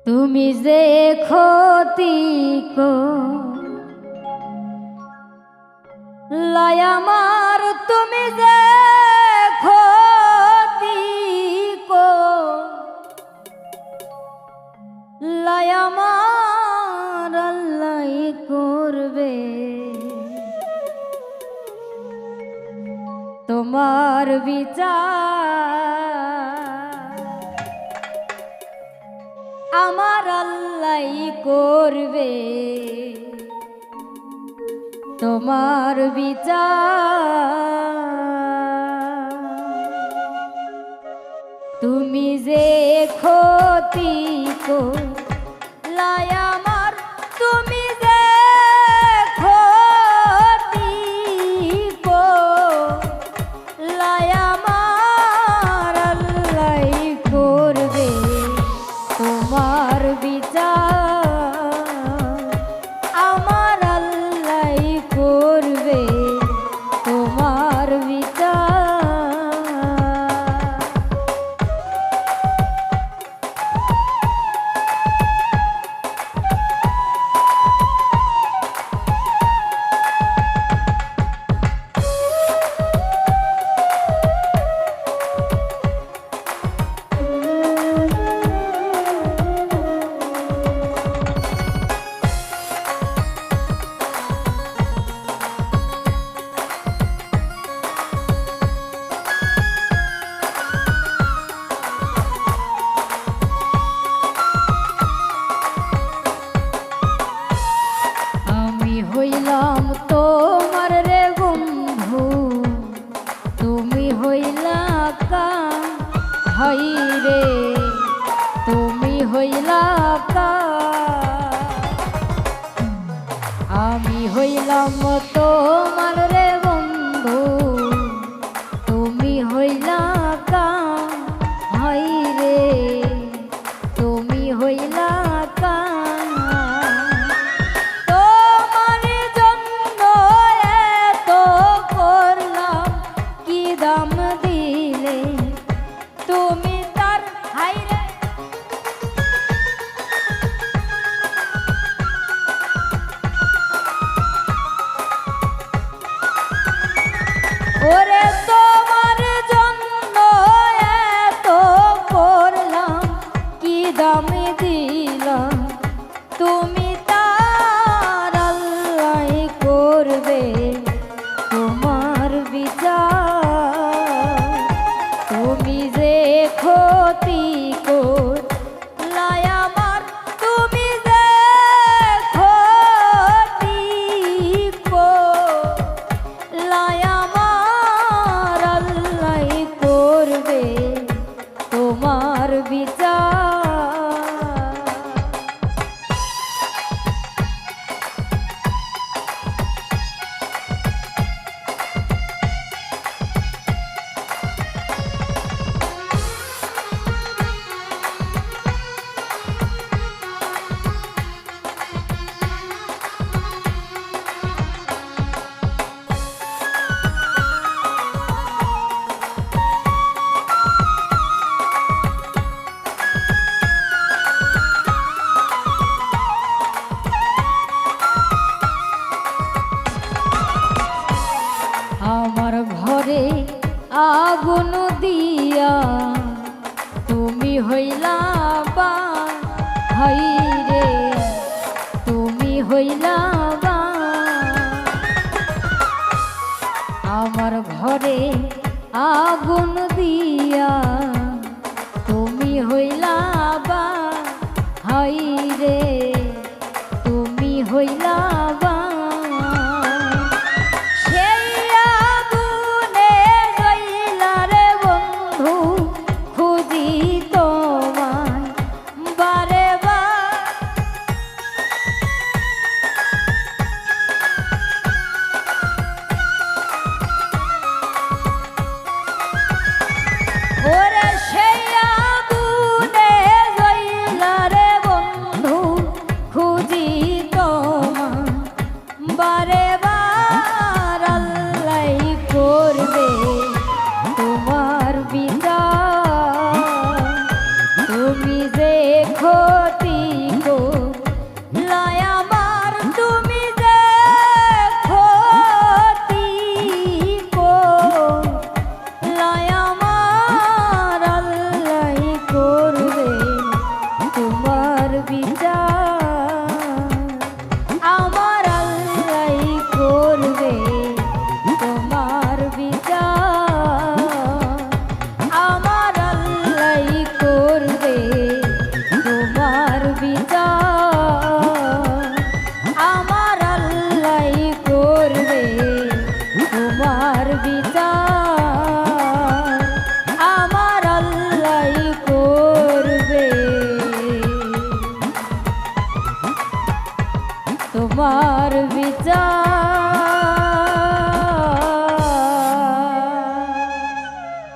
তুমি যে ক্ষতি লাই আমার, তুমি যে ক্ষতি লাই আমার আল্লাহ করবে। তোমার বিচার আমার আল্লাহ করবে। তোমার বিচার তুমি যে ক্ষতি লাই আমার, তুমি যে ক্ষতি লাই আমার আল্লাহ করবে। তোমার বিচার আমার আল্লাহ করবে। তোমার বিচার হইলাম তোমার রে বন্ধু, তুমি হইলা কা হাই রে, তুমি হইলা কা। আমি হইলাম তোমার রে বন্ধু, তুমি হইলা কা হাই রে, তুমি হইলা কা। ওরে তোমার জন্য এত করলাম, কি দাম দিলাম, তুমি তার আল্লাহ করবে। তোমার বিচার তুমি যে ক্ষতি লাই আমার, তুমি যে ক্ষতি লাই আমার আল্লাহ করবে। তোমার বিচার আমার ঘরে আগুন দিয়া তুমি হইলা বা হাই রে, তুমি হইলা বা। আমার ঘরে আগুন দিয়া তুমি হইলা বা হাই রে, তুমি হইলা বা। ওরে সেই আগুনে জ্বলা রে বন্ধু, খুঁজি তোমায় বারে বার আল্লাহ করবে। তোমার বিচার তুমি যে ক্ষতি